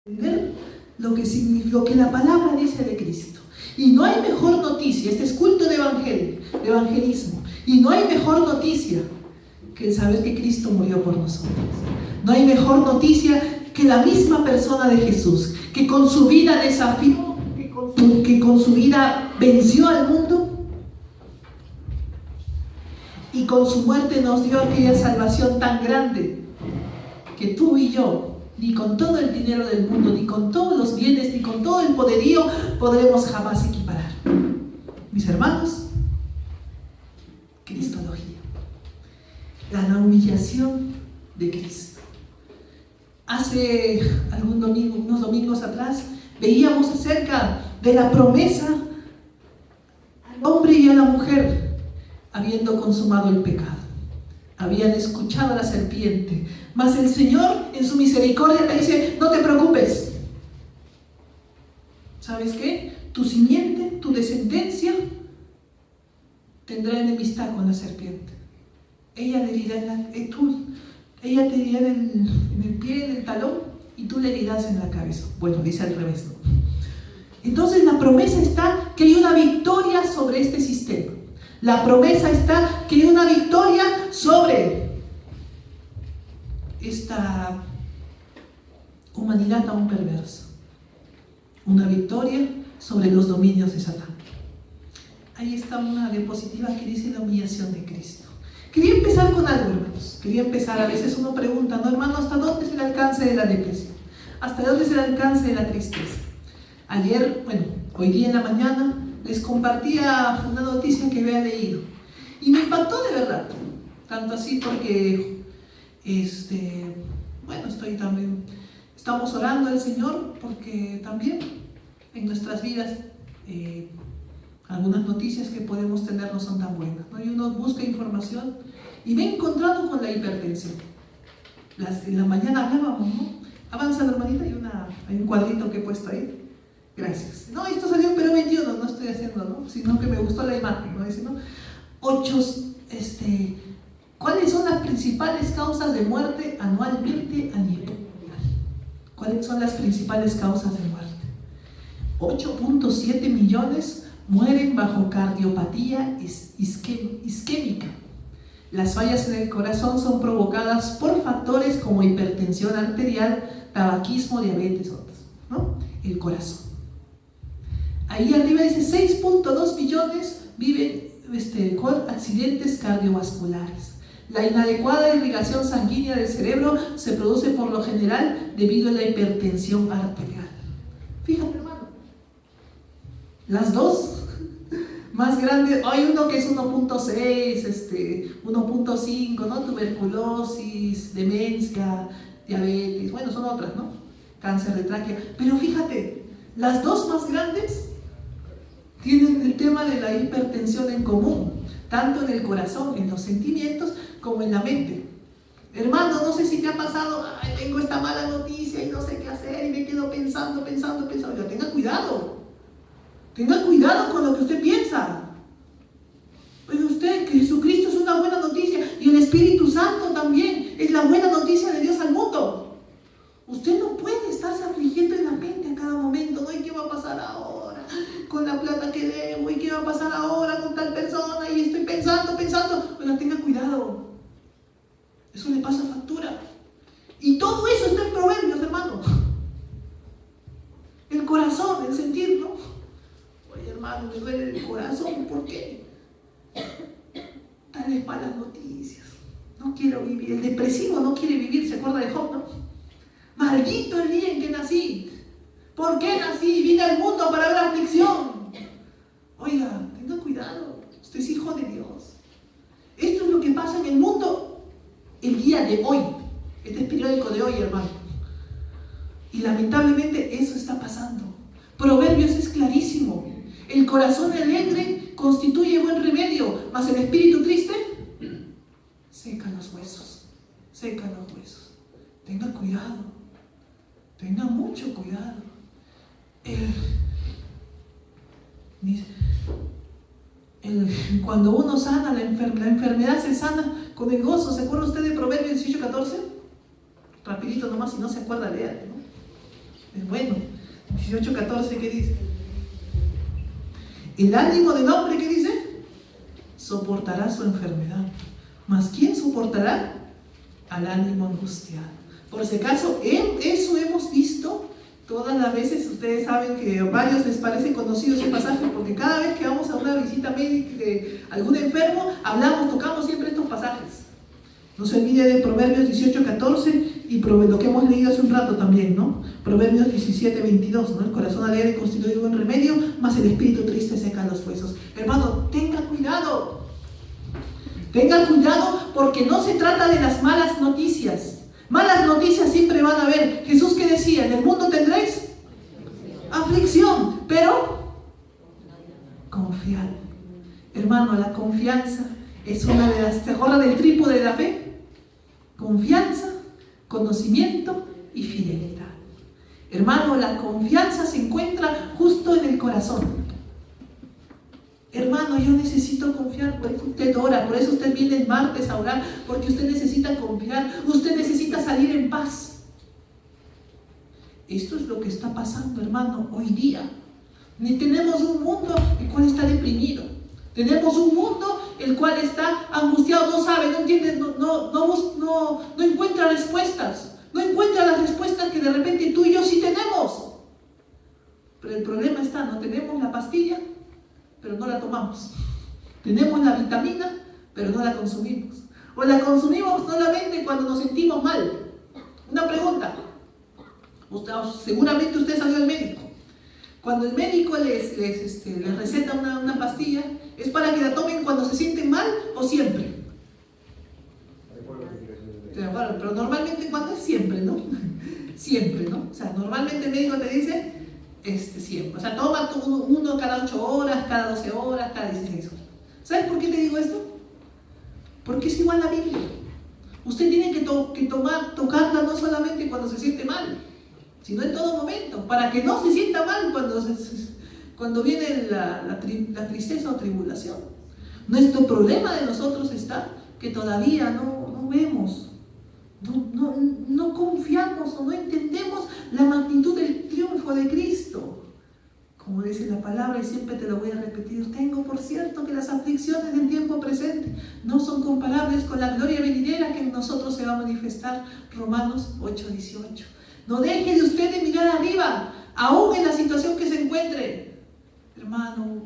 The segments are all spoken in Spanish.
entender lo que la palabra dice de Cristo. Y no hay mejor noticia, este es culto de evangelismo, y no hay mejor noticia que el saber que Cristo murió por nosotros. No hay mejor noticia que la misma persona de Jesús, que con su vida desafió, que con su vida venció al mundo, y con su muerte nos dio aquella salvación tan grande que tú y yo, ni con todo el dinero del mundo, ni con todos los bienes, ni con todo el poderío, podremos jamás equiparar. Mis hermanos, Cristología, la humillación de Cristo. Hace unos domingos atrás, veíamos acerca de la promesa al hombre y a la mujer, habiendo consumado el pecado. Habían escuchado a la serpiente, mas el Señor en su misericordia le dice: no te preocupes. ¿Sabes qué? Tu simiente, tu descendencia tendrá enemistad con la serpiente. Ella te herirá en el pie, en el talón, y tú le herirás en la cabeza. Bueno, dice al revés, ¿no? Entonces la promesa está que hay una victoria sobre este sistema. La promesa está que hay una victoria sobre esta humanidad tan perversa. Una victoria sobre los dominios de Satán. Ahí está una diapositiva que dice la humillación de Cristo. Quería empezar con algo, hermanos. A veces uno pregunta, ¿no, hermano? ¿Hasta dónde es el alcance de la depresión? ¿Hasta dónde es el alcance de la tristeza? Hoy día en la mañana les compartía una noticia que había leído y me impactó de verdad, tanto así porque estamos orando al Señor porque también en nuestras vidas algunas noticias que podemos tener no son tan buenas, ¿no? Y uno busca información y me he encontrado con la hipertensión. En la mañana hablábamos, ¿no? Avanza la hermanita, hay un cuadrito que he puesto ahí. Gracias. No, esto salió en Perú 21, no estoy haciendo, ¿no? Sino que me gustó la imagen, ¿no? Dice, ¿no? ¿Cuáles son las principales causas de muerte anualmente a nivel mundial? ¿Cuáles son las principales causas de muerte? 8.7 millones mueren bajo cardiopatía isquémica. Las fallas en el corazón son provocadas por factores como hipertensión arterial, tabaquismo, diabetes, otros, ¿no? El corazón. Ahí arriba dice 6.2 millones viven con accidentes cardiovasculares. La inadecuada irrigación sanguínea del cerebro se produce por lo general debido a la hipertensión arterial. Fíjate, hermano, las dos más grandes, hay uno que es 1.6, 1.5, ¿no? Tuberculosis, demencia, diabetes, son otras, ¿no? Cáncer de tráquea. Pero fíjate, las dos más grandes tienen el tema de la hipertensión en común, tanto en el corazón, en los sentimientos, como en la mente. Hermano, no sé si te ha pasado, tengo esta mala noticia y no sé qué hacer y me quedo pensando. Oiga, tenga cuidado con lo que usted piensa. Oiga usted, que Jesucristo es una buena noticia y el Espíritu Santo también es la buena noticia de Dios al mundo. Usted no puede estarse afligiendo en la mente a cada momento, ¿no? ¿Y qué va a pasar ahora con la plata que debo? ¿Y qué va a pasar ahora con tal persona? Y estoy pensando. Oiga, tenga cuidado. Eso le pasa factura. Y todo eso está en Proverbios, hermano. El corazón, el sentir, ¿no? Oye, hermano, me duele el corazón. ¿Por qué? Tales malas noticias. No quiero vivir. El depresivo no quiere vivir. ¿Se acuerda de Job, no? Maldito el día en que nací. ¿Por qué nací? Vine al mundo para ver aflicción. Oiga, tenga cuidado. Usted es hijo de Dios. Esto es lo que pasa en el mundo el día de hoy. Este es periódico de hoy, hermano. Y lamentablemente eso está pasando. Proverbios es clarísimo. El corazón alegre constituye buen remedio, mas el espíritu triste seca los huesos. Tenga cuidado. Tenga mucho cuidado. Cuando uno sana, la enfermedad se sana con el gozo. ¿Se acuerda usted de Proverbios 18:14? Rapidito nomás, si no se acuerda, léate, ¿no? Bueno, 18:14, ¿qué dice? El ánimo del hombre, ¿qué dice? Soportará su enfermedad. ¿Mas quién soportará? Al ánimo angustiado. Por si acaso, eso hemos visto todas las veces. Ustedes saben que a varios les parece conocido ese pasaje, porque cada vez que vamos a una visita médica de algún enfermo, tocamos siempre estos pasajes. No se olvide de Proverbios 18:14 y lo que hemos leído hace un rato también, ¿no? Proverbios 17:22, ¿no? El corazón alegre constituye un buen remedio, mas el espíritu triste seca los huesos. Hermano, tenga cuidado. Tenga cuidado, porque no se trata de las malas noticias. Malas noticias siempre van a haber. Jesús, ¿qué decía? En el mundo tendréis aflicción, pero confiad. Hermano, la confianza es una de las... ¿Se acuerdan del trípode de la fe? Confianza, conocimiento y fidelidad. Hermano, la confianza se encuentra justo en el corazón. Hermano, yo necesito confiar, por eso usted ora, por eso usted viene el martes a orar, porque usted necesita confiar, usted necesita salir en paz. Esto es lo que está pasando, hermano, hoy día. Tenemos un mundo el cual está deprimido. Tenemos un mundo el cual está angustiado, no sabe, no entiende, no encuentra respuestas. No encuentra las respuestas que de repente tú y yo sí tenemos. Pero el problema está, no tenemos la pastilla, pero no la tomamos. Tenemos la vitamina, pero no la consumimos. O la consumimos solamente cuando nos sentimos mal. Una pregunta. Seguramente usted salió al médico. Cuando el médico les receta una pastilla, ¿es para que la tomen cuando se sienten mal o siempre? Pero normalmente, ¿cuándo es? Siempre, ¿no? Siempre, ¿no? O sea, normalmente el médico te dice siempre. O sea, toma uno cada 8 horas, cada 12 horas, cada 16 horas. ¿Sabes por qué te digo esto? Porque es igual la Biblia. Usted tiene que tocarla no solamente cuando se siente mal, sino en todo momento, para que no se sienta mal cuando viene la tristeza o tribulación. Nuestro problema de nosotros está que todavía no vemos, no confiamos o no entendemos la magnitud del triunfo de Cristo. Como dice la palabra, y siempre te lo voy a repetir, tengo por cierto que las aflicciones del tiempo presente no son comparables con la gloria venidera que en nosotros se va a manifestar. Romanos 8:18. No deje de usted de mirar arriba, aún en la situación que se encuentre. Hermano,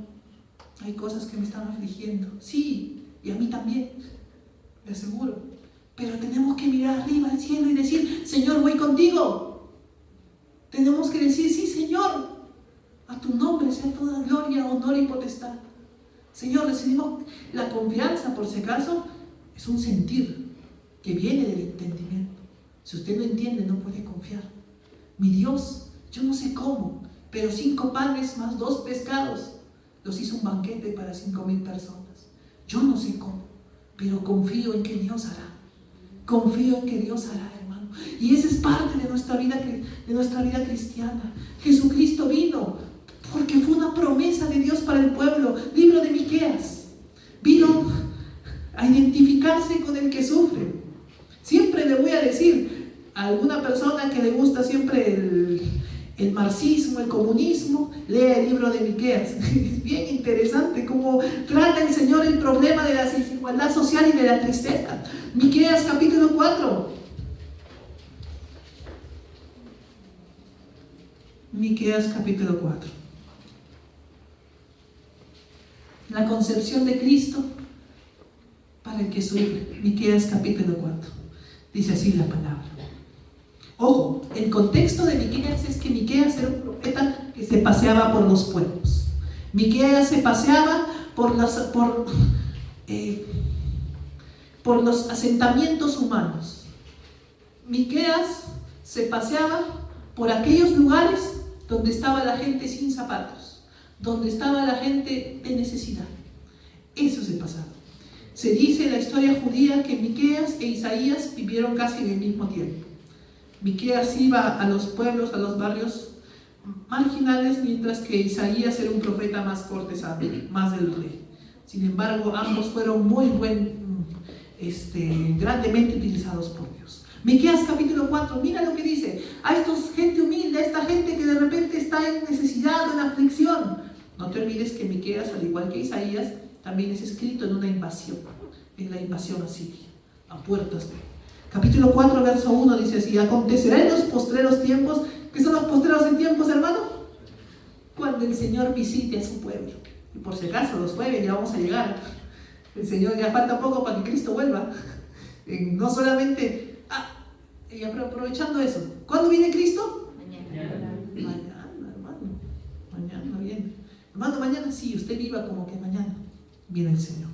hay cosas que me están afligiendo. Sí, y a mí también, le aseguro. Pero tenemos que mirar arriba al cielo y decir, Señor, voy contigo. Tenemos que decir, sí, Señor, a tu nombre sea toda gloria, honor y potestad. Señor, recibimos la confianza, por si acaso, es un sentir que viene del entendimiento. Si usted no entiende, no puede confiar. Mi Dios, yo no sé cómo, pero 5 panes más 2 pescados los hizo un banquete para 5,000 personas. Yo no sé cómo, pero confío en que Dios hará. Confío en que Dios hará, hermano. Y esa es parte de nuestra vida cristiana. Jesucristo vino porque fue una promesa de Dios para el pueblo. Libro de Miqueas. Vino a identificarse con el que sufre. Siempre le voy a decir a alguna persona que le gusta siempre el marxismo, el comunismo, lea el libro de Miqueas. Es bien interesante cómo trata el Señor el problema de la desigualdad social y de la tristeza. Miqueas capítulo 4. Miqueas capítulo 4. La concepción de Cristo para el que sufre. Miqueas capítulo 4. Dice así la palabra. Ojo, el contexto de Miqueas es que Miqueas era un profeta que se paseaba por los pueblos. Miqueas se paseaba por los asentamientos humanos. Miqueas se paseaba por aquellos lugares donde estaba la gente sin zapatos, donde estaba la gente de necesidad. Eso se pasaba. Se dice en la historia judía que Miqueas e Isaías vivieron casi en el mismo tiempo. Miqueas iba a los pueblos, a los barrios marginales, mientras que Isaías era un profeta más cortesano, más del rey. Sin embargo, ambos fueron grandemente utilizados por Dios. Miqueas capítulo 4, mira lo que dice. A esta gente humilde, a esta gente de repente está en necesidad, en aflicción. No te olvides que Miqueas, al igual que Isaías, también es escrito en una invasión, en la invasión asiria, a puertas de... Capítulo 4, verso 1 dice así: acontecerá en los postreros tiempos. ¿Qué son los postreros tiempos, hermano? Cuando el Señor visite a su pueblo. Y por si acaso, los jueves ya vamos a llegar. El Señor, ya falta poco para que Cristo vuelva. No solamente... y aprovechando eso, ¿cuándo viene Cristo? Mañana, hermano. Mañana viene. Hermano, mañana sí, usted viva como que mañana viene el Señor.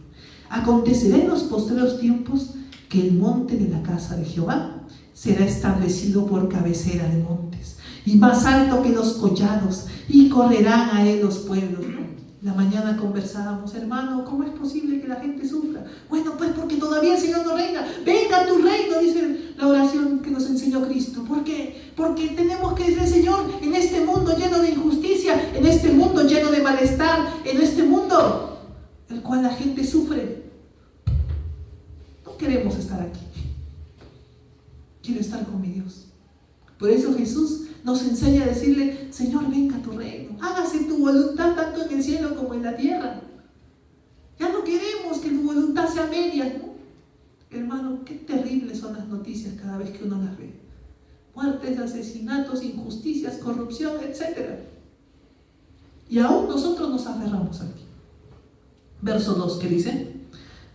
Acontecerá en los postreros tiempos que el monte de la casa de Jehová será establecido por cabecera de montes, y más alto que los collados, y correrán a él los pueblos. La mañana conversábamos, hermano, ¿cómo es posible que la gente sufra? Bueno, pues porque todavía el Señor no reina. Venga a tu reino, dice la oración que nos enseñó Cristo. ¿Por qué? Porque tenemos que decir, Señor, en este mundo lleno de injusticia, en este mundo lleno de malestar, en este mundo el cual la gente sufre, no queremos estar aquí. Quiero estar con mi Dios. Por eso Jesús nos enseña a decirle, Señor, venga a tu reino, hágase tu voluntad tanto en el cielo como en la tierra. Ya no queremos que tu voluntad sea media, ¿no? Hermano, qué terribles son las noticias cada vez que uno las ve. Muertes, asesinatos, injusticias, corrupción, etc. Y aún nosotros nos aferramos aquí. Verso 2, que dice: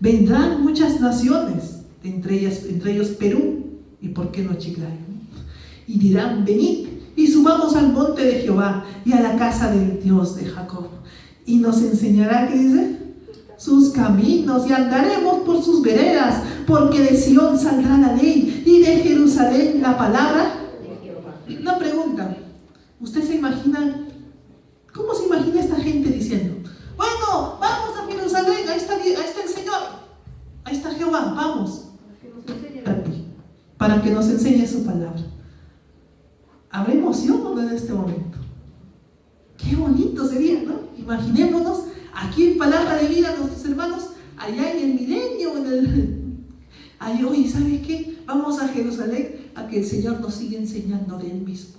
vendrán muchas naciones, entre ellos Perú, y por qué no Chiclayo, ¿no? Y dirán, venid y subamos al monte de Jehová y a la casa del Dios de Jacob, y nos enseñará, ¿qué dice? Sus caminos, y andaremos por sus veredas, porque de Sión saldrá la ley y de Jerusalén la palabra de Jehová. Una pregunta, ¿usted se imagina? ¿Cómo se imagina esta gente diciendo, bueno, vamos a Jerusalén, ahí está el Señor, ahí está Jehová, vamos, para que nos enseñe su palabra? ¿Habrá emoción o no en este momento? Qué bonito sería, ¿no? Imaginémonos aquí en Palabra de Vida, nuestros hermanos, allá en el milenio, ahí, oye, ¿sabes qué? Vamos a Jerusalén, a que el Señor nos siga enseñando de Él mismo,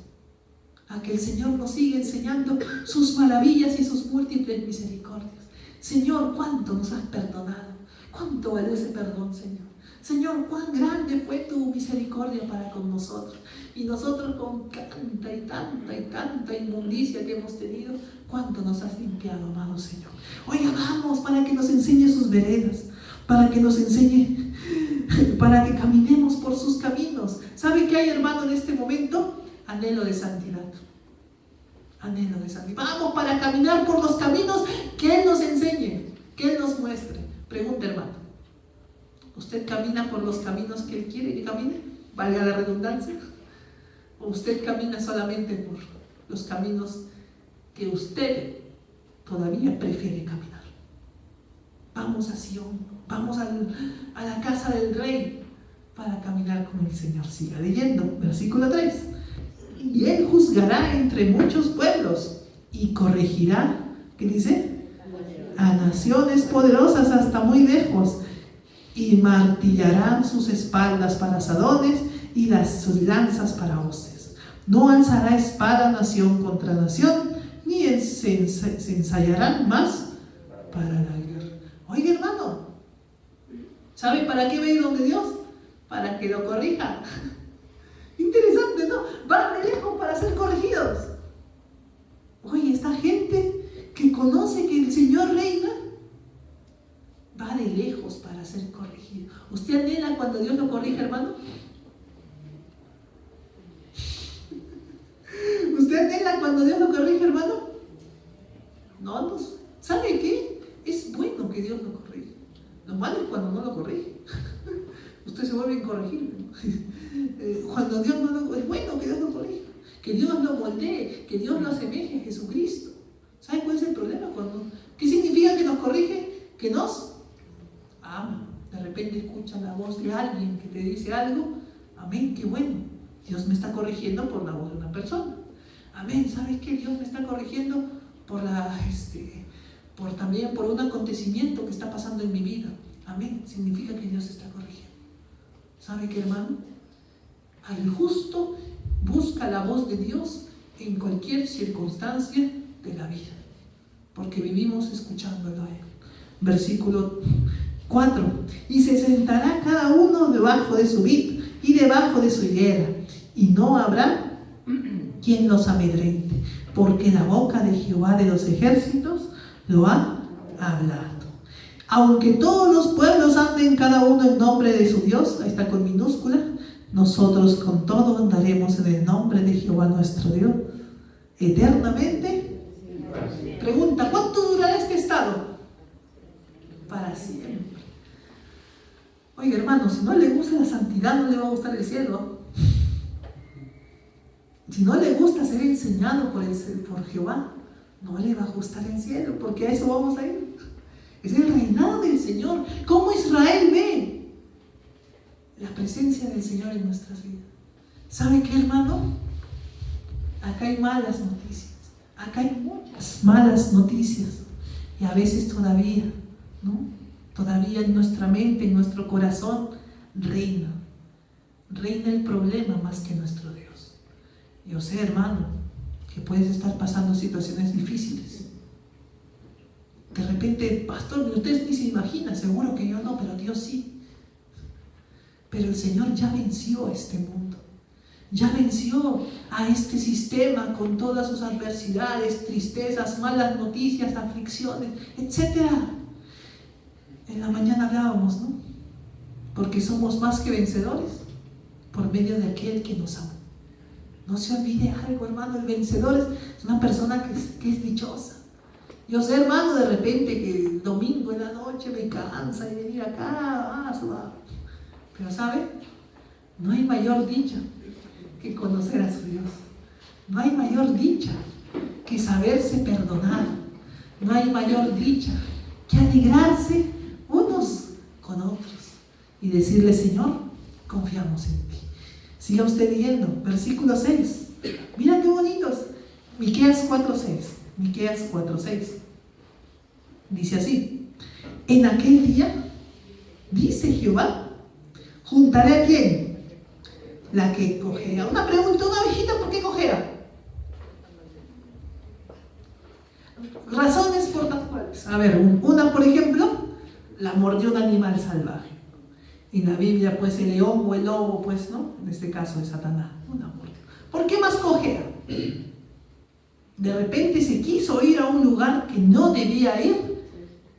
a que el Señor nos siga enseñando sus maravillas y sus múltiples misericordias. Señor, ¿cuánto nos has perdonado? ¿Cuánto vale ese perdón, Señor? Señor, cuán grande fue tu misericordia para con nosotros. Y nosotros con tanta inmundicia que hemos tenido, ¿cuánto nos has limpiado, amado Señor? Oiga, vamos, para que nos enseñe sus veredas, para que nos enseñe, para que caminemos por sus caminos. ¿Sabe qué hay, hermano, en este momento? Anhelo de santidad. Anhelo de santidad. Vamos para caminar por los caminos que Él nos enseñe, que Él nos muestre. Pregunta, hermano, ¿usted camina por los caminos que Él quiere que camine? Valga la redundancia. ¿O usted camina solamente por los caminos que usted todavía prefiere caminar? Vamos a Sion, vamos a la casa del Rey para caminar con el Señor. Siga leyendo, versículo 3. Y Él juzgará entre muchos pueblos y corregirá, ¿qué dice? A naciones poderosas hasta muy lejos, y martillarán sus espaldas para asadones y sus lanzas para hoces. No alzará espada nación contra nación, ni se ensayarán más para la guerra. Oiga, hermano, ¿sabe para qué va a ir donde Dios? Para que lo corrija. Interesante, ¿no? Van de lejos para ser corregidos. Oye, esta gente que conoce que el Señor reina, va de lejos para ser corregido. ¿Usted anhela cuando Dios lo corrige, hermano? ¿Usted anhela cuando Dios lo corrige, hermano? No, ¿sabe qué? Es bueno que Dios lo corrija. Lo malo es cuando no lo corrige. Usted se vuelve incorregible, ¿no? Cuando Dios no lo... Es bueno que Dios lo corrija, que Dios lo moldee, que Dios lo asemeje a Jesucristo. ¿Sabe cuál es el problema? ¿Qué significa que nos corrige? Que nos ama. De repente escucha la voz de alguien que te dice algo. Amén, qué bueno. Dios me está corrigiendo por la voz de una persona. Amén, ¿sabes qué? Dios me está corrigiendo también por un acontecimiento que está pasando en mi vida. Amén, significa que Dios está corrigiendo. ¿Sabe qué, hermano? El justo busca la voz de Dios en cualquier circunstancia de la vida, porque vivimos escuchándolo a Él. Versículo 4. Y se sentará cada uno debajo de su vid y debajo de su higuera, y no habrá quien los amedrente, porque la boca de Jehová de los ejércitos lo ha hablado. Aunque todos los pueblos anden cada uno en nombre de su Dios, ahí está con minúscula, nosotros con todo andaremos en el nombre de Jehová nuestro Dios, eternamente. Pregunta, ¿cuánto durará este estado? Para siempre. Oiga, hermano, si no le gusta la santidad, no le va a gustar el cielo. Si no le gusta ser enseñado por Jehová, no le va a gustar el cielo, porque a eso vamos a ir. Es el reinado del Señor. ¿Cómo Israel ve la presencia del Señor en nuestras vidas? ¿Sabe qué, hermano? Acá hay malas noticias. Acá hay muchas malas noticias. Y a veces todavía, ¿no? Todavía en nuestra mente, en nuestro corazón, reina el problema más que nuestro Dios. Yo sé, hermano, que puedes estar pasando situaciones difíciles. De repente, pastor, usted ni se imagina, seguro que yo no, pero Dios sí. Pero el Señor ya venció a este mundo. Ya venció a este sistema con todas sus adversidades, tristezas, malas noticias, aflicciones, etc. En la mañana hablábamos, ¿no? Porque somos más que vencedores por medio de aquel que nos ama. No se olvide algo, hermano, el vencedor es una persona que es dichosa. Yo sé, hermano, de repente que el domingo en la noche me cansa y venir acá, pero ¿sabe? No hay mayor dicha que conocer a su Dios. No hay mayor dicha que saberse perdonado. No hay mayor dicha que alegrarse unos con otros y decirle, Señor, confiamos en ti. Siga usted leyendo, versículo 6. Mira qué bonitos. Miqueas 4:6. Miqueas 4:6. Dice así: en aquel día, dice Jehová, juntaré a quién? La que cojea. Una pregunta, una abejita, ¿por qué cojea? Razones por las cuales. A ver, una por ejemplo, la mordió un animal salvaje. En la Biblia, pues el león o el lobo, pues, ¿no? En este caso es Satanás. Una mordió. ¿Por qué más cojea? De repente se quiso ir a un lugar que no debía ir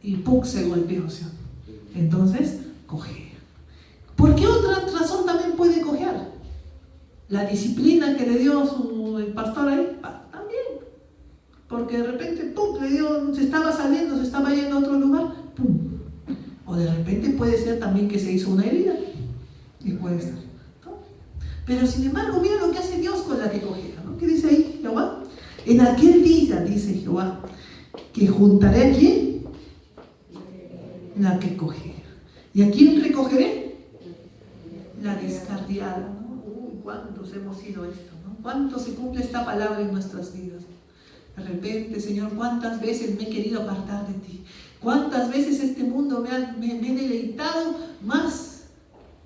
y ¡pum! Se golpeó. ¿Sí? Entonces, cojea. ¿Por qué otra razón también puede cojear? La disciplina que le dio el pastor ahí, también. Porque de repente, ¡pum! Le dio, se estaba saliendo, se estaba yendo a otro lugar, ¡pum! O de repente puede ser también que se hizo una herida. Y puede ser, ¿no? Pero sin embargo, mira lo que hace Dios con la que cojea, ¿no? ¿Qué dice ahí Jehová? En aquel día, dice Jehová, que juntaré a quién? La que cojea. ¿Y a quién recogeré? La descarriada, ¿no? Uy, ¿cuántos hemos sido esto, ¿no? ¿Cuánto se cumple esta palabra en nuestras vidas? De repente, Señor, ¿cuántas veces me he querido apartar de ti? ¿Cuántas veces este mundo me he deleitado más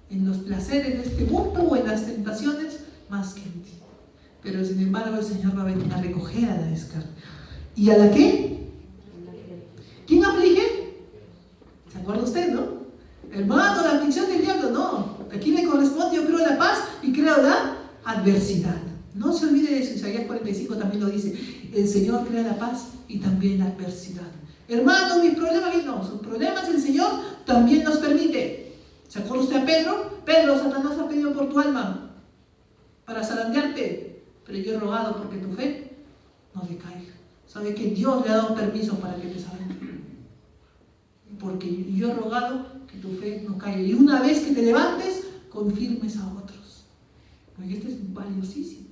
en los placeres de este mundo o en las tentaciones más que en ti? Pero sin embargo el Señor va a venir a recoger a la descarga. ¿Y a la qué? ¿Quién aflige? ¿Se acuerda usted, no? Hermano, la aflicción del diablo, no. Aquí le corresponde, yo creo, la paz y creo la adversidad. No se olvide de eso, Isaías 45 también lo dice. El Señor crea la paz y también la adversidad. Hermano, mis problemas, no, sus problemas el Señor también nos permite. ¿Se acuerda usted a Pedro? Pedro, Satanás ha pedido por tu alma para zarandearte, pero yo he rogado porque tu fe no decaiga. ¿Sabe que Dios le ha dado permiso para que te zarandee? Porque yo he rogado que tu fe no caiga. Y una vez que te levantes, confirmes a otros. Porque este es valiosísimo.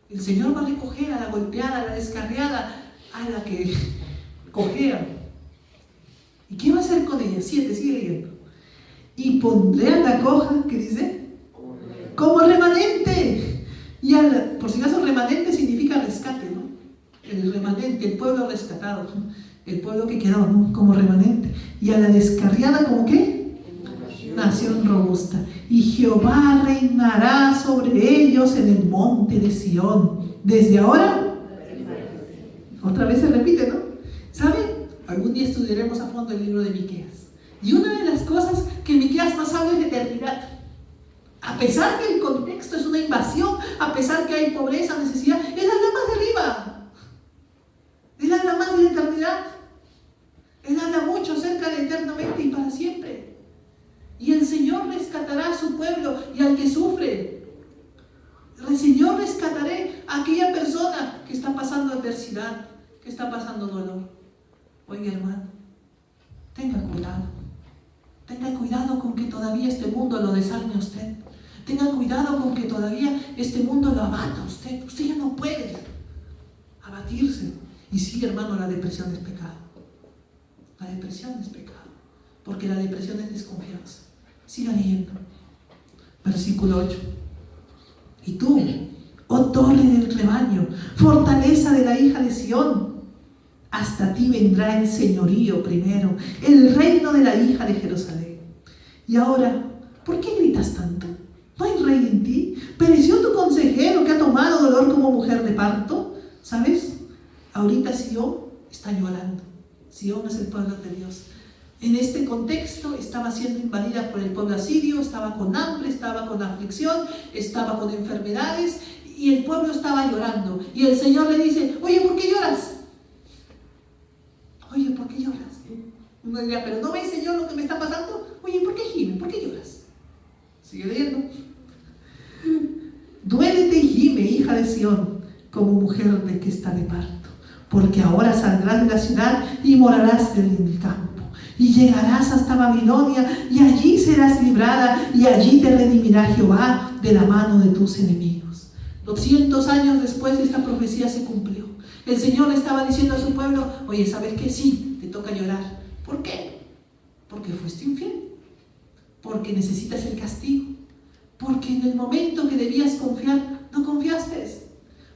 El Señor va a recoger a la golpeada, a la descarriada, a la que cojea. ¿Y qué va a hacer con ella? 7, sigue leyendo. Y pondré a la coja, ¿qué dice? Como remanente. Y por si acaso, remanente significa rescate, ¿no? El remanente, el pueblo rescatado, el pueblo que quedó, ¿no? Como remanente. Y a la descarriada, ¿como qué? Nación robusta. Y Jehová reinará sobre ellos en el monte de Sión. Desde ahora, otra vez se repite, ¿no? ¿Saben? Algún día estudiaremos a fondo el libro de Miqueas. Y una de las cosas que Miqueas más habla es de eternidad. A pesar que el contexto es una invasión, a pesar que hay pobreza, necesidad, él habla más de arriba. Él habla más de la eternidad. Él habla mucho acerca de eternamente y para siempre. Y el Señor rescatará a su pueblo y al que sufre. El Señor rescataré a aquella persona que está pasando adversidad, que está pasando dolor. Oiga, hermano, tenga cuidado. Tenga cuidado con que todavía este mundo lo desarme a usted. Tenga cuidado con que todavía este mundo lo abata a usted. Usted ya no puede abatirse. Y sí, hermano, la depresión es pecado. La depresión es pecado. Porque la depresión es desconfianza. Siga leyendo. Versículo 8. Y tú, oh torre del rebaño, fortaleza de la hija de Sión, hasta ti vendrá el señorío primero, el reino de la hija de Jerusalén. Y ahora, ¿por qué gritas tanto? ¿No hay rey en ti? ¿Pereció tu consejero que ha tomado dolor como mujer de parto? ¿Sabes? Ahorita Sión está llorando. Sión es el pueblo de Dios. En este contexto estaba siendo invadida por el pueblo asirio, estaba con hambre, estaba con aflicción, estaba con enfermedades y el pueblo estaba llorando. Y el Señor le dice, oye, ¿por qué lloras? Oye, ¿por qué lloras? Uno diría, pero ¿no ves, Señor, lo que me está pasando? Oye, ¿por qué gimes? ¿Por qué lloras? Sigue leyendo. Duélete y gime, hija de Sión, como mujer de que está de parto, porque ahora saldrás de la ciudad y morarás en el campo. Y llegarás hasta Babilonia, y allí serás librada, y allí te redimirá Jehová de la mano de tus enemigos. 200 años después esta profecía se cumplió. El Señor le estaba diciendo a su pueblo, oye, ¿sabes qué? Sí, te toca llorar. ¿Por qué? Porque fuiste infiel. Porque necesitas el castigo. Porque en el momento que debías confiar, no confiaste.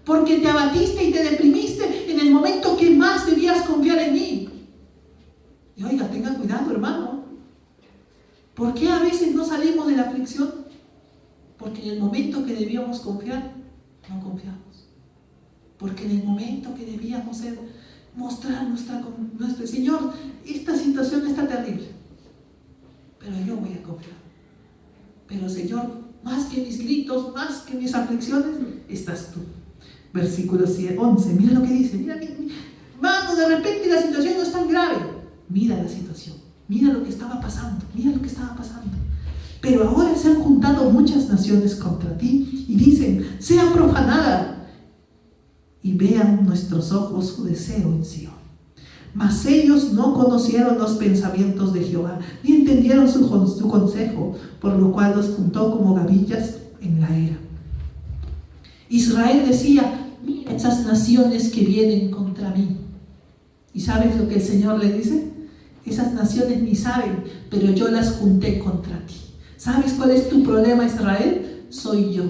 Porque te abatiste y te deprimiste en el momento que más debías confiar en mí. Y oiga, tenga cuidado, hermano. ¿Por qué a veces no salimos de la aflicción? Porque en el momento que debíamos confiar, no confiamos. Porque en el momento que debíamos mostrar nuestro Señor, esta situación está terrible, pero yo voy a confiar. Pero Señor, más que mis gritos, más que mis aflicciones, estás tú. Versículo 11, mira lo que dice. Mira, mano, de repente la situación no es tan grave. Mira la situación, mira lo que estaba pasando, mira lo que estaba pasando. Pero ahora se han juntado muchas naciones contra ti y dicen, sea profanada, y vean nuestros ojos su deseo en Sion. Mas ellos no conocieron los pensamientos de Jehová, ni entendieron su consejo, por lo cual los juntó como gavillas en la era. Israel decía, mira esas naciones que vienen contra mí. ¿Y sabes lo que el Señor le dice? Esas naciones ni saben, pero yo las junté contra ti. ¿Sabes cuál es tu problema, Israel? Soy yo.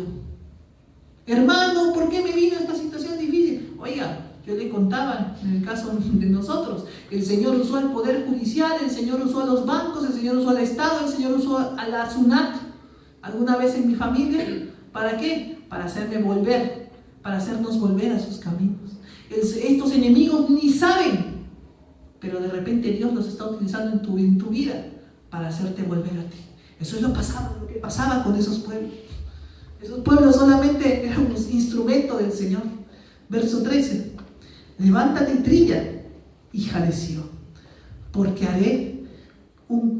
Hermano, ¿por qué me vino esta situación difícil? Oiga, yo le contaba en el caso de nosotros, el Señor usó el Poder Judicial, el Señor usó a los bancos, el Señor usó al Estado, el Señor usó a la SUNAT, alguna vez en mi familia. ¿Para qué? Para hacerme volver, para hacernos volver a sus caminos. Estos enemigos ni saben, pero de repente Dios los está utilizando en tu vida para hacerte volver a ti. Eso es lo que pasaba con esos pueblos. Esos pueblos solamente eran un instrumento del Señor. Verso 13. Levántate y trilla, hija de Sión, porque haré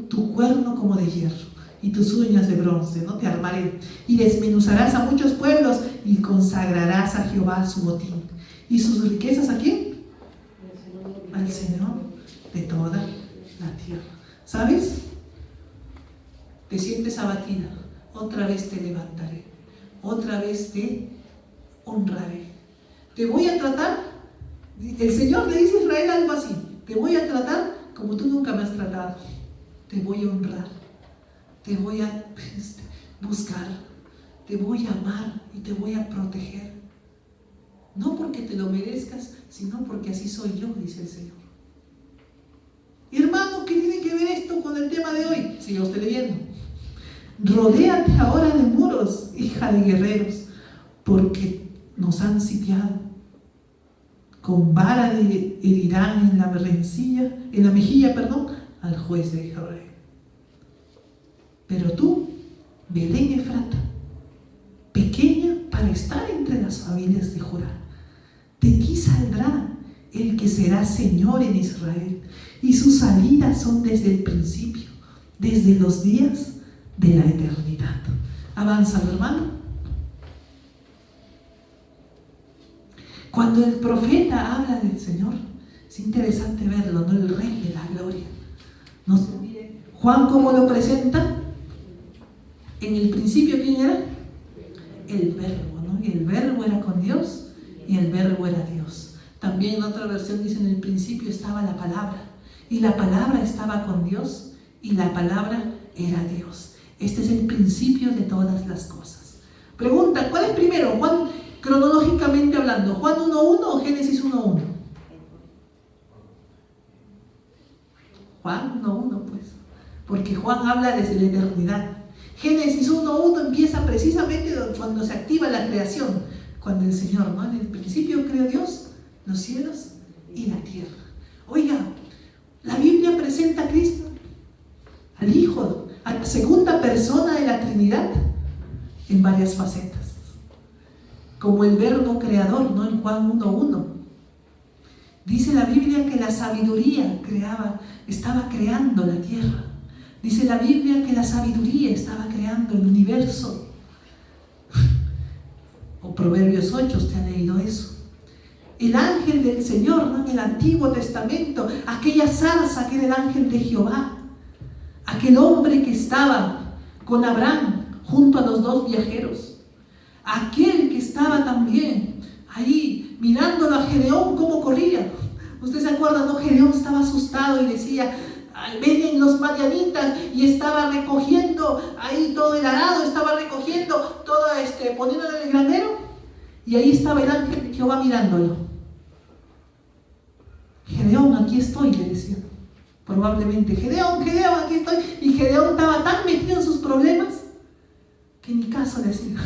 tu cuerno como de hierro y tus uñas de bronce, no te armaré, y desmenuzarás a muchos pueblos y consagrarás a Jehová su botín. ¿Y sus riquezas a quién? Al Señor de toda la tierra. ¿Sabes? Te sientes abatida, otra vez te levantaré, otra vez te honraré. Te voy a tratar, el Señor le dice a Israel algo así, te voy a tratar como tú nunca me has tratado, te voy a honrar, te voy a buscar, te voy a amar y te voy a proteger. No porque te lo merezcas, sino porque así soy yo, dice el Señor. Y hermano, ¿qué tiene que ver esto con el tema de hoy? Siga usted leyendo. Rodéate ahora de muros, hija de guerreros, porque nos han sitiado. Con vara herirán en la mejilla, al juez de Israel. Pero tú, Belén Efrata, pequeña para estar entre las familias de Judá, de ti saldrá el que será Señor en Israel, y sus salidas son desde el principio, desde los días de la eternidad. Avanza, hermano. Cuando el profeta habla del Señor, es interesante verlo, ¿no? El Rey de la Gloria. No se olvide, Juan, ¿cómo lo presenta? En el principio, ¿quién era? El Verbo, ¿no? Y el Verbo era con Dios, y el Verbo era Dios. También en otra versión dice, en el principio estaba la palabra, y la palabra estaba con Dios, y la palabra era Dios. Este es el principio de todas las cosas. Pregunta, ¿cuál es primero? Juan, cronológicamente hablando, ¿Juan 1.1 o Génesis 1.1? Juan 1.1, pues, porque Juan habla desde la eternidad. Génesis 1.1 empieza precisamente cuando se activa la creación, cuando el Señor, ¿no? En el principio creó Dios los cielos y la tierra. Oiga, la Biblia presenta a Cristo, al Hijo, a la segunda persona de la Trinidad, en varias facetas. Como el verbo creador, ¿no? En Juan 1.1. Dice la Biblia que la sabiduría estaba creando la tierra. Dice la Biblia que la sabiduría estaba creando el universo. O Proverbios 8, usted ha leído eso. El ángel del Señor, ¿no? En el Antiguo Testamento, aquella zarza que era el ángel de Jehová, aquel hombre que estaba con Abraham junto a los dos viajeros, aquel que estaba también ahí mirándolo a Gedeón cómo corría. Usted se acuerda, ¿no? Gedeón estaba asustado y decía, vienen los madianitas, y estaba recogiendo ahí todo el arado, estaba recogiendo todo, poniéndolo en el granero, y ahí estaba el ángel de Jehová mirándolo. Gedeón, aquí estoy, le decía. Probablemente, Gedeón, aquí estoy. Y Gedeón estaba tan metido en sus problemas que ni caso le hacía.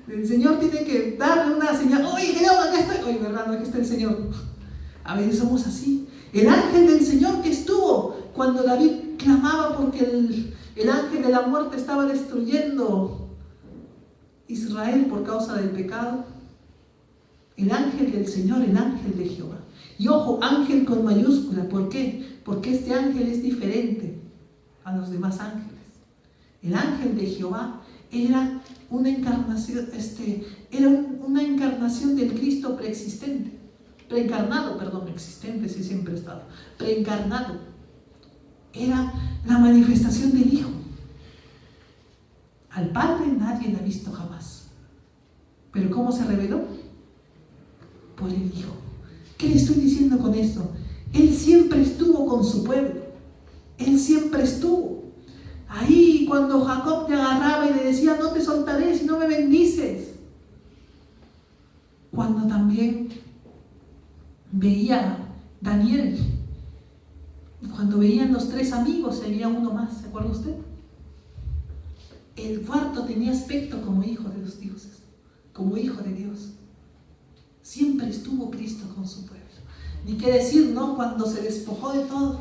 El Señor tiene que darle una señal. Oye, Gedeón, acá estoy. Oye, ¿verdad? No, aquí está el Señor. A veces somos así. El ángel del Señor que estuvo cuando David clamaba porque el ángel de la muerte estaba destruyendo Israel por causa del pecado. El ángel del Señor, el ángel de Jehová. Y ojo, ángel con mayúscula. ¿Por qué? Porque este ángel es diferente a los demás ángeles. El ángel de Jehová era una encarnación, del Cristo preexistente. Existente, sí, siempre ha estado. Preencarnado. Era la manifestación del Hijo. Al Padre nadie la ha visto jamás. ¿Pero cómo se reveló? Por el Hijo. ¿Qué le estoy diciendo con esto? Él siempre estuvo con su pueblo. Él siempre estuvo. Ahí cuando Jacob te agarraba y le decía, no te soltaré si no me bendices. Cuando también veía Daniel, cuando veían los tres amigos, se veía uno más, ¿se acuerda usted? El cuarto tenía aspecto como hijo de los dioses, como hijo de Dios. Siempre estuvo Cristo con su pueblo. Ni qué decir, ¿no? Cuando se despojó de todo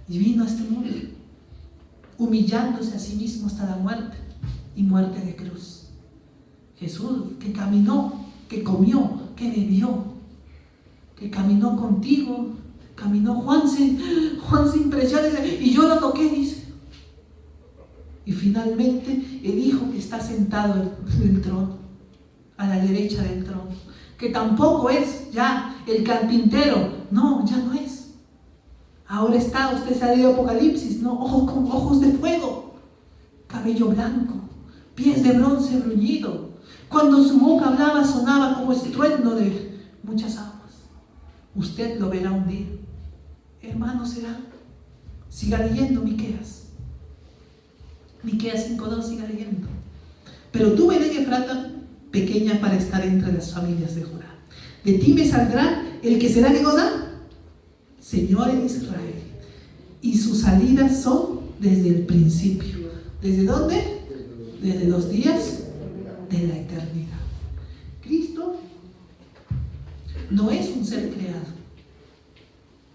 y vino a este mundo, humillándose a sí mismo hasta la muerte, y muerte de cruz. Jesús, que caminó, que comió, que bebió, que caminó contigo, caminó. Juan se impresiona y yo lo toqué, dice. Y finalmente el Hijo que está sentado en el trono, a la derecha del trono, que tampoco es ya el carpintero, no, ya no es. Ahora está, usted ha leído Apocalipsis, ¿no? Ojos con ojos de fuego, cabello blanco, pies de bronce bruñido. Cuando su boca hablaba, sonaba como estruendo de muchas aguas. Usted lo verá un día. Hermano, será. Siga leyendo Miqueas 5:2, siga leyendo. Pero tú, Belén Efrata, pequeña para estar entre las familias de Judá. De ti me saldrá el que será, ¿qué cosa? Señor en Israel. Y sus salidas son desde el principio. ¿Desde dónde? Desde los días de la eternidad. Cristo no es un ser creado.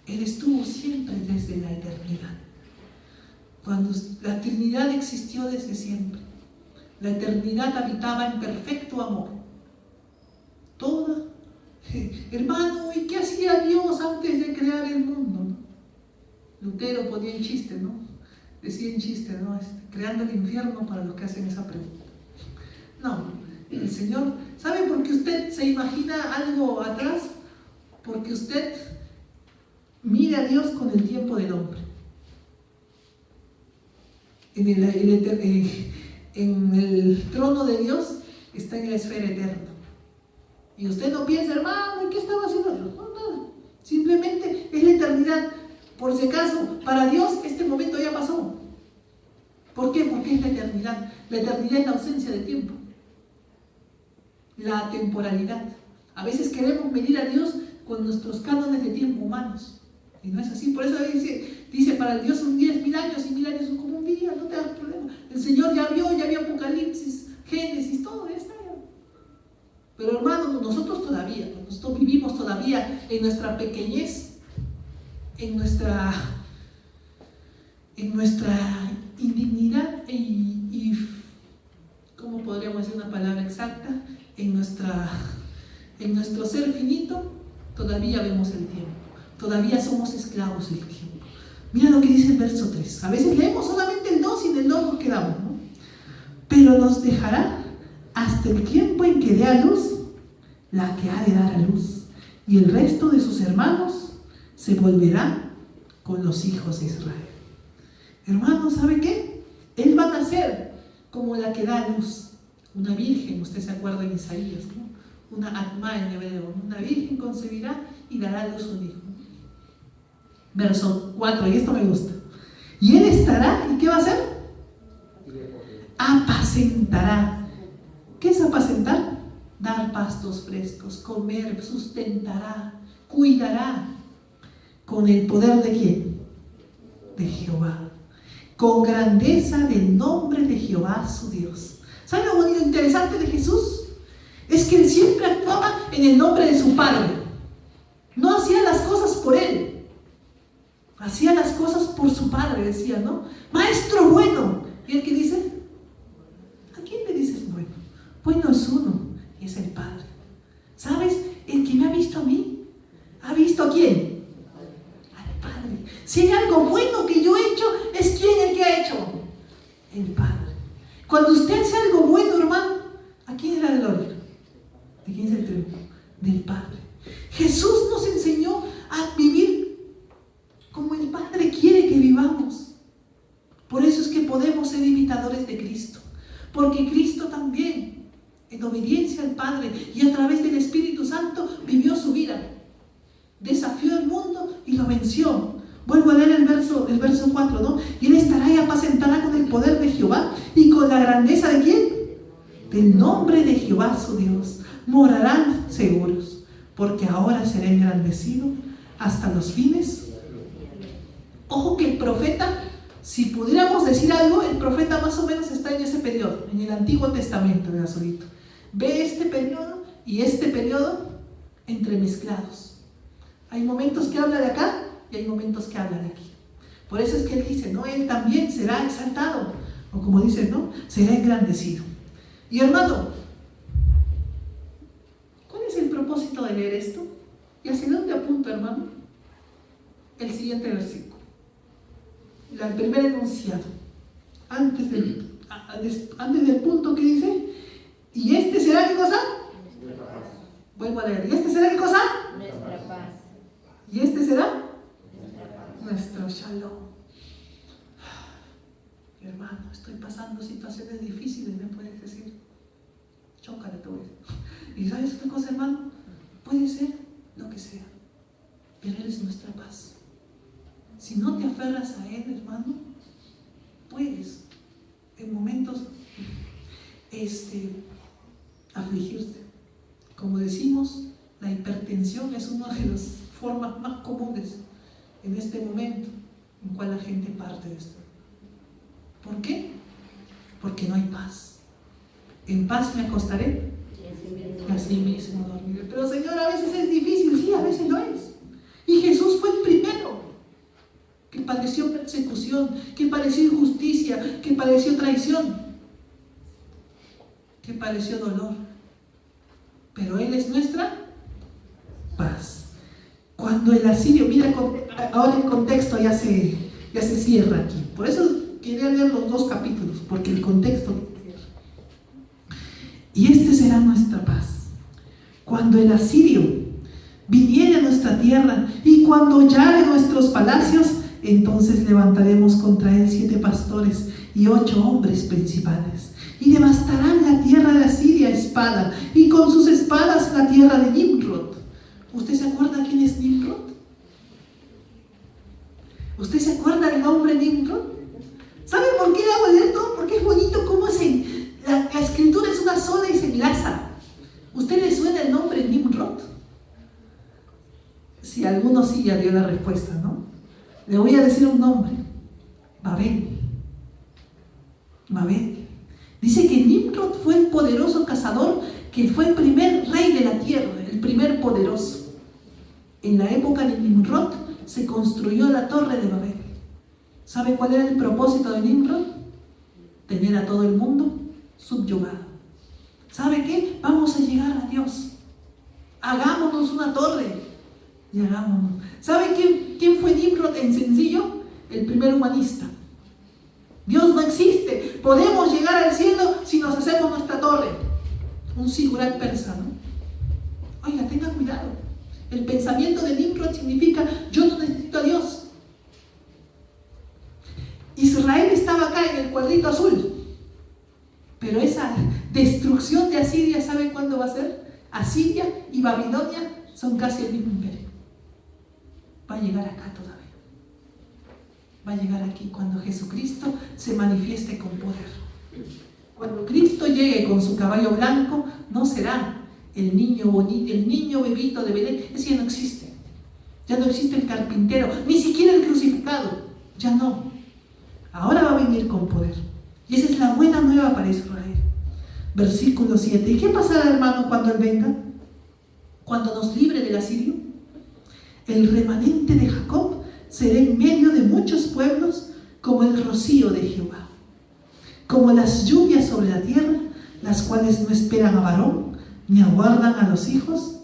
Él estuvo siempre desde la eternidad. Cuando la Trinidad existió desde siempre. La eternidad habitaba en perfecto amor. Toda. Hermano, ¿y qué hacía Dios antes de crear el mundo? Lutero ponía en chiste, ¿no? Decía en chiste, ¿no? Creando el infierno para los que hacen esa pregunta. No, el Señor, ¿sabe por qué usted se imagina algo atrás? Porque usted mire a Dios con el tiempo del hombre. En el trono de Dios está en la esfera eterna. Y usted no piensa, hermano, ¿y qué estaba haciendo? No, nada. Simplemente es la eternidad. Por si acaso, para Dios este momento ya pasó. ¿Por qué? Porque es la eternidad. La eternidad es la ausencia de tiempo. La temporalidad. A veces queremos medir a Dios con nuestros cánones de tiempo humanos. Y no es así. Por eso dice para el Dios son 10.000 años y 1.000 años son como un día. No te das problema. El Señor ya vio Apocalipsis, Génesis, todo ya está. Pero hermano, nosotros vivimos todavía en nuestra pequeñez, en nuestra indignidad y ¿cómo podríamos decir una palabra exacta? En nuestro ser finito, todavía vemos el tiempo. Todavía somos esclavos del tiempo. Mira lo que dice el verso 3. A veces leemos solamente el 2 y en el 2 nos quedamos, ¿no? Pero nos dejará hasta el tiempo en que dé a luz la que ha de dar a luz. Y el resto de sus hermanos se volverá con los hijos de Israel. Hermanos, ¿sabe qué? Él va a nacer como la que da a luz. Una virgen, usted se acuerda en Isaías, ¿no? Una atma en hebreo. Una virgen concebirá y dará a luz un hijo. Verso 4, y esto me gusta. Y él estará, ¿y qué va a hacer? Apacentará. ¿Qué es apacentar? Dar pastos frescos, comer, sustentará, cuidará. ¿Con el poder de quién? De Jehová. Con grandeza del nombre de Jehová su Dios. ¿Saben lo bonito, interesante de Jesús? Es que él siempre actuaba en el nombre de su Padre. No hacía las cosas por él. Hacía las cosas por su Padre, decía, ¿no? Maestro bueno. ¿Y el que dice? ¿A quién le dices bueno? Bueno es uno, y es el Padre. ¿Sabes? El que me ha visto a mí, ¿ha visto a quién? Al Padre. Si hay algo bueno que yo he hecho, ¿es quién el que ha hecho? El Padre. Cuando usted hace algo bueno, hermano, ¿a quién es la gloria? ¿De quién es el triunfo? Del Padre. Jesús nos enseñó a vivir como el Padre quiere que vivamos. Por eso es que podemos ser imitadores de Cristo. Porque Cristo también, en obediencia al Padre y a través del Espíritu Santo, vivió su vida. Desafió el mundo y lo venció. Vuelvo a leer el verso 4, ¿no? Y él estará y apacentará con el poder de Jehová y con la grandeza ¿de quién? Del nombre de Jehová su Dios. Morarán seguros, porque ahora será engrandecido hasta los fines. Ojo que el profeta, si pudiéramos decir algo, el profeta más o menos está en ese periodo, en el Antiguo Testamento de Azorito. Ve este periodo y este periodo entremezclados. Hay momentos que habla de acá y hay momentos que habla de aquí. Por eso es que él dice, ¿no? Él también será exaltado, o como dice, ¿no? Será engrandecido. Y hermano, ¿cuál es el propósito de leer esto? ¿Y hacia dónde apunta, hermano? El siguiente versículo. El primer enunciado. Antes del punto que dice, ¿y este será qué cosa? Nuestra paz. Vuelvo a leer. ¿Y este será qué cosa? Nuestra paz. ¿Y este será? Nuestra paz. Nuestro shalom. Hermano, estoy pasando situaciones difíciles, me puedes decir. Chócale todo eso. ¿Y sabes una cosa, hermano? Puede ser lo que sea, pero Él es nuestra paz. Si no te aferras a Él, hermano, puedes en momentos afligirte. Como decimos, la hipertensión es una de las formas más comunes en este momento en cual la gente parte de esto. ¿Por qué? Porque no hay paz. En paz me acostaré y así mismo dormiré. Pero Señor, a veces es difícil. persecución, que pareció injusticia, que pareció traición, que pareció dolor. Pero Él es nuestra paz. Cuando el asirio, mira, ahora el contexto ya se cierra aquí. Por eso quería leer los 2 capítulos, porque el contexto cierra. Y este será nuestra paz. Cuando el asirio viniere a nuestra tierra y cuando hollare nuestros palacios, entonces levantaremos contra él 7 pastores y 8 hombres principales, y devastarán la tierra de Asiria a espada, y con sus espadas la tierra de Nimrod. ¿Usted se acuerda quién es Nimrod? ¿Usted se acuerda del nombre Nimrod? ¿Sabe por qué hago esto? Porque es bonito cómo la escritura es una sola y se enlaza. ¿Usted le suena el nombre Nimrod? Si alguno sí ya dio la respuesta, ¿no? Le voy a decir un nombre: Babel. Babel. Dice que Nimrod fue el poderoso cazador, que fue el primer rey de la tierra, el primer poderoso. En la época de Nimrod se construyó la torre de Babel. ¿Sabe cuál era el propósito de Nimrod? Tener a todo el mundo subyugado. ¿Sabe qué? Vamos a llegar a Dios. Hagámonos una torre y hagámonos. ¿Sabe quién fue Nimrod en sencillo? El primer humanista. Dios no existe. Podemos llegar al cielo si nos hacemos nuestra torre. Un sigurat persa, ¿no? Oiga, tenga cuidado. El pensamiento de Nimrod significa: yo no necesito a Dios. Israel estaba acá en el cuadrito azul. Pero esa destrucción de Asiria, ¿saben cuándo va a ser? Asiria y Babilonia son casi el mismo imperio. Va a llegar acá todavía. Va a llegar aquí cuando Jesucristo se manifieste con poder. Cuando Cristo llegue con su caballo blanco, no será el niño bonito, el niño bebito de Belén. Ese ya no existe. Ya no existe el carpintero, ni siquiera el crucificado. Ya no. Ahora va a venir con poder. Y esa es la buena nueva para Israel. Versículo 7. ¿Y qué pasará, hermano, cuando Él venga? Cuando nos libre del asirio. El remanente de Jacob será en medio de muchos pueblos como el rocío de Jehová, como las lluvias sobre la tierra, las cuales no esperan a varón, ni aguardan a los hijos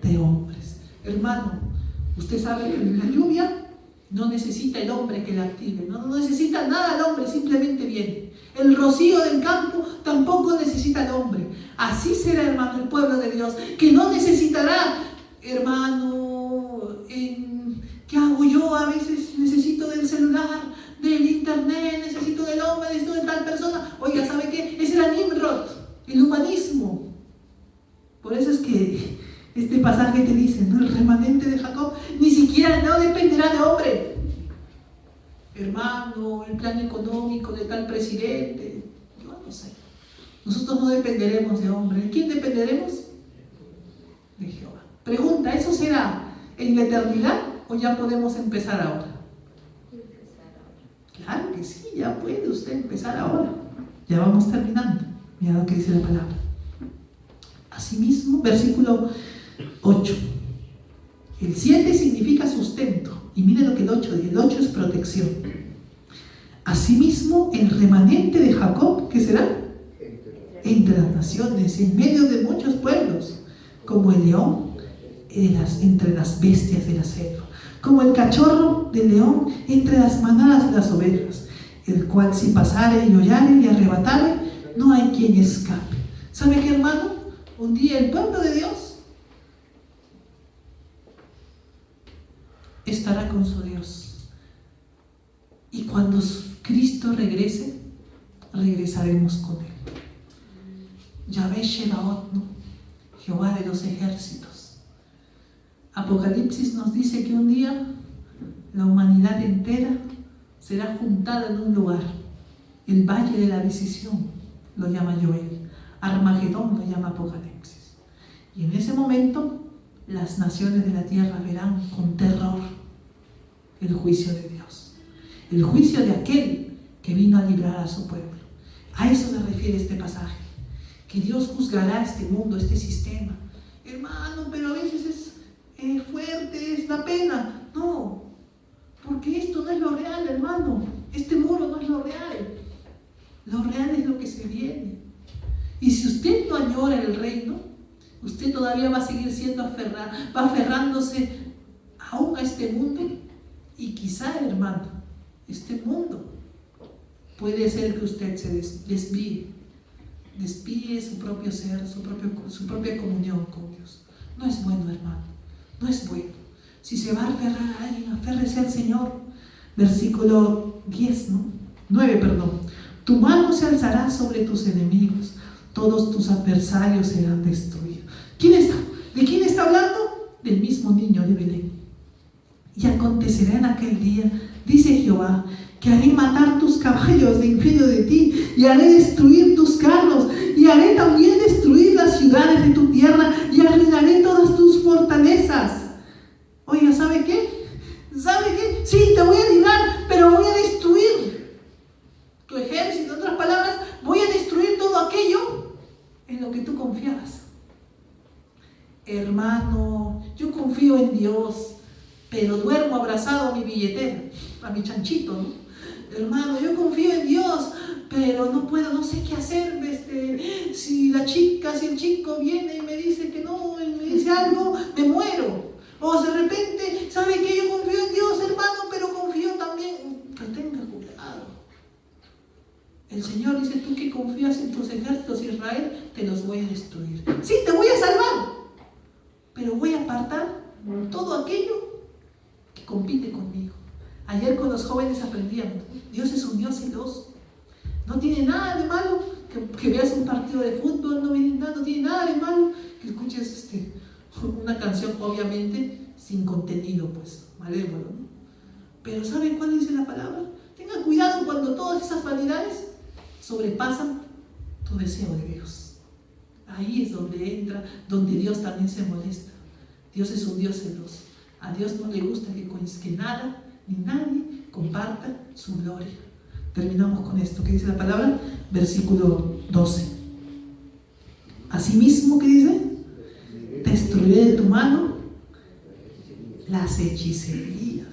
de hombres. Hermano, usted sabe que la lluvia no necesita el hombre que la active, no necesita nada al hombre, simplemente viene. El rocío del campo tampoco necesita al hombre. Así será, hermano, el pueblo de Dios, que no necesitará, hermano, ¿qué hago yo? A veces necesito del celular, del internet, necesito del hombre, necesito de tal persona. Oiga, ¿sabe qué? Ese era Nimrod, el humanismo. Por eso es que este pasaje te dice, ¿no? El remanente de Jacob ni siquiera no dependerá de hombre. Hermano, el plan económico de tal presidente, yo no sé. Nosotros no dependeremos de hombre. ¿De quién dependeremos? De Jehová. Pregunta, ¿eso será en la eternidad o ya podemos empezar ahora? Claro que sí, ya puede usted empezar ahora. Ya vamos terminando. Mira lo que dice la palabra. Asimismo, versículo 8. El 7 significa sustento. Y mire lo que el 8 dice. El 8 es protección. Asimismo, el remanente de Jacob, ¿qué será? Entre las naciones, en medio de muchos pueblos, como el león entre las bestias de la selva, como el cachorro del león entre las manadas de las ovejas, el cual si pasare y hollare y arrebatare, no hay quien escape. ¿Sabe qué, hermano? Un día el pueblo de Dios estará con su Dios. Y cuando Cristo regrese, regresaremos con Él. Yahvé Shebaot, ¿no? Jehová de los ejércitos. Apocalipsis nos dice que un día la humanidad entera será juntada en un lugar. El valle de la decisión lo llama Joel. Armagedón lo llama Apocalipsis. Y en ese momento las naciones de la tierra verán con terror el juicio de Dios. El juicio de aquel que vino a librar a su pueblo. A eso se refiere este pasaje. Que Dios juzgará este mundo, este sistema. Hermano, pero a veces es fuerte, es la pena. No, porque esto no es lo real, hermano. viene. Y si usted no añora el reino, usted todavía va a seguir siendo va aferrándose aún a este mundo. Y quizá, hermano, este mundo puede ser que usted se desvíe su propio ser, su propia comunión con Dios. No es bueno, hermano, no es bueno. Si se va a aferrar a alguien, aférrese al Señor. Versículo 9, tu mano se alzará sobre tus enemigos, todos tus adversarios serán destruidos. ¿De quién está hablando? Del mismo niño de Belén. Y acontecerá en aquel día, dice Jehová, que haré matar tus caballos de en medio de ti, y haré destruir tus carros, y haré también destruir las ciudades de tu tierra, y arruinaré todas tus fortalezas. Oiga, ¿sabe qué? ¿Sabe qué? Sí, te voy a librar, pero voy a destruir tu ejército. En otras palabras, voy a destruir todo aquello en lo que tú confiabas. Hermano, yo confío en Dios, pero duermo abrazado a mi billetera, a mi chanchito, ¿no? Hermano, yo confío en Dios, pero no sé qué hacer. Si el chico viene y me dice que no, y me dice algo, me muero. O de repente, ¿sabe qué? Yo confío en Dios, hermano, pero confío también, que tenga cuidado. El Señor dice, tú que confías en tus ejércitos, Israel, te los voy a destruir. Sí, te voy a salvar, pero voy a apartar todo aquello que compite conmigo. Ayer con los jóvenes aprendíamos, Dios es un Dios celoso. No tiene nada de malo que veas un partido de fútbol, no tiene nada de malo que escuches una canción, obviamente sin contenido, pues, malévolo, ¿no? Pero ¿saben cuál dice la palabra? Tengan cuidado cuando todas esas vanidades sobrepasan tu deseo de Dios. Ahí es donde entra, donde Dios también se molesta. Dios es un Dios celoso. A Dios no le gusta que nada ni nadie comparta su gloria. Terminamos con esto. ¿Qué dice la palabra? Versículo 12. Asimismo, ¿qué dice? Destruiré de tu mano las hechicerías.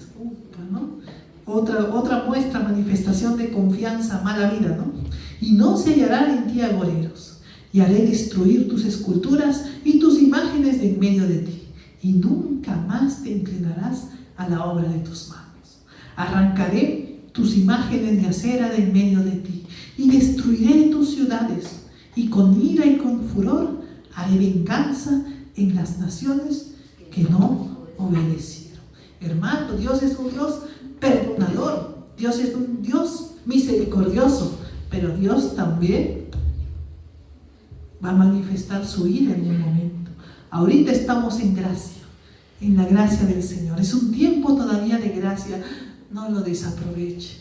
¿No? Otra muestra, manifestación de confianza, mala vida, ¿no? Y no se hallarán en ti agoreros, y haré destruir tus esculturas y tus imágenes de en medio de ti, y nunca más te inclinarás a la obra de tus manos. Arrancaré tus imágenes de acera de en medio de ti, y destruiré tus ciudades, y con ira y con furor haré venganza en las naciones que no obedecieron. Hermano, Dios es un Dios perdonador, Dios es un Dios misericordioso, pero Dios también va a manifestar su ira en un momento. Ahorita estamos en gracia, en la gracia del Señor. Es un tiempo todavía de gracia. No lo desaproveche,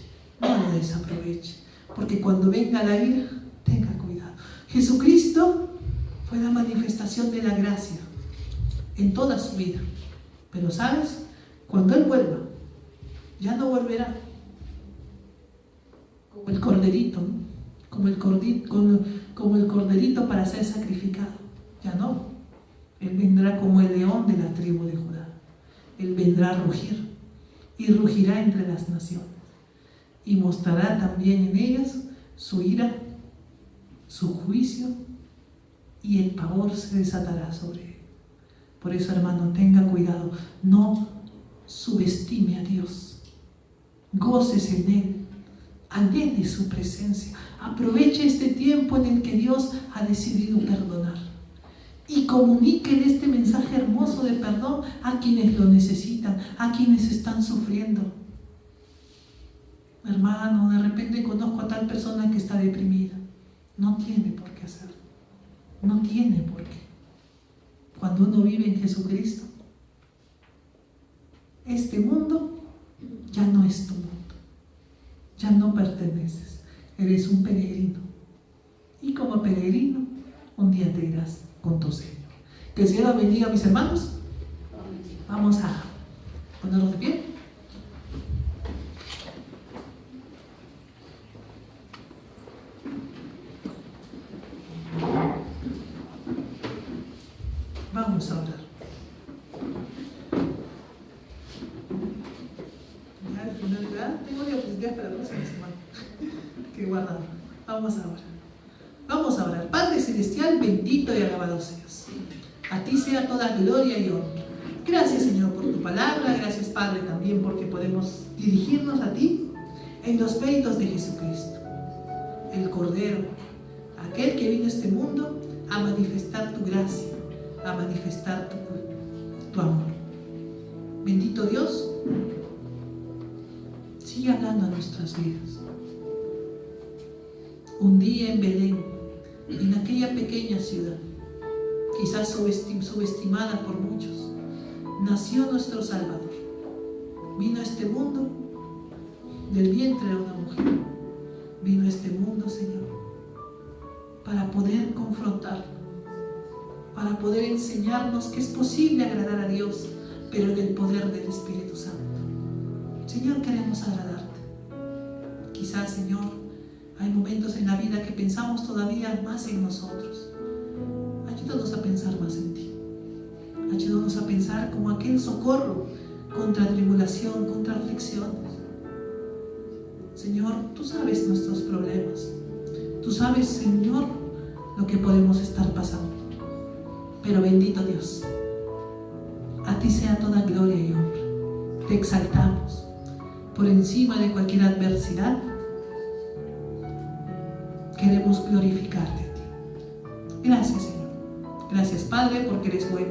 porque cuando venga la ira, tenga cuidado. Jesucristo fue la manifestación de la gracia en toda su vida. Pero ¿sabes? Cuando Él vuelva, ya no volverá como el corderito, ¿no? como el corderito para ser sacrificado. Ya no. Él vendrá como el león de la tribu de Judá. Él vendrá a rugir y rugirá entre las naciones y mostrará también en ellas su ira, su juicio, y el pavor se desatará sobre él. Por eso, hermano, tenga cuidado, no subestime a Dios, gócese en Él, anhele su presencia, aproveche este tiempo en el que Dios ha decidido perdonar y comunique este mensaje hermoso de perdón a quienes lo necesitan, a quienes están sufriendo. Hermano, de repente conozco a tal persona que está deprimida. No tiene por qué hacerlo, no tiene por qué. Cuando uno vive en Jesucristo, este mundo ya no es tu mundo, ya no perteneces, eres un peregrino, y como peregrino un día te irás con tu Señor. Que el Señor bendiga, mis hermanos. Vamos a ponernos de pie. Vamos a orar. Ya al final, ¿verdad? Tengo diapositivas para la próxima semana que guardar. Vamos a orar. bendito y alabado seas. A ti sea toda gloria y honra. Gracias, Señor, por tu palabra. Gracias, Padre, también porque podemos dirigirnos a ti en los méritos de Jesucristo, el Cordero, aquel que vino a este mundo a manifestar tu gracia, a manifestar tu amor. Bendito Dios, sigue hablando a nuestras vidas. Un día en Belén, en aquella pequeña ciudad, quizás subestimada por muchos, nació nuestro Salvador. Vino a este mundo del vientre de una mujer. Vino a este mundo, Señor, para poder confrontarnos, para poder enseñarnos que es posible agradar a Dios, pero en el poder del Espíritu Santo. Señor, queremos agradarte. Quizás, Señor, hay momentos en la vida que pensamos todavía más en nosotros. Ayúdanos a pensar más en ti. Ayúdanos a pensar como aquel socorro contra tribulación, contra aflicciones. Señor, tú sabes nuestros problemas. Tú sabes, Señor, lo que podemos estar pasando. Pero bendito Dios, a ti sea toda gloria y honra. Te exaltamos por encima de cualquier adversidad. Queremos glorificarte a ti. Gracias, Señor. Gracias, Padre, porque eres bueno.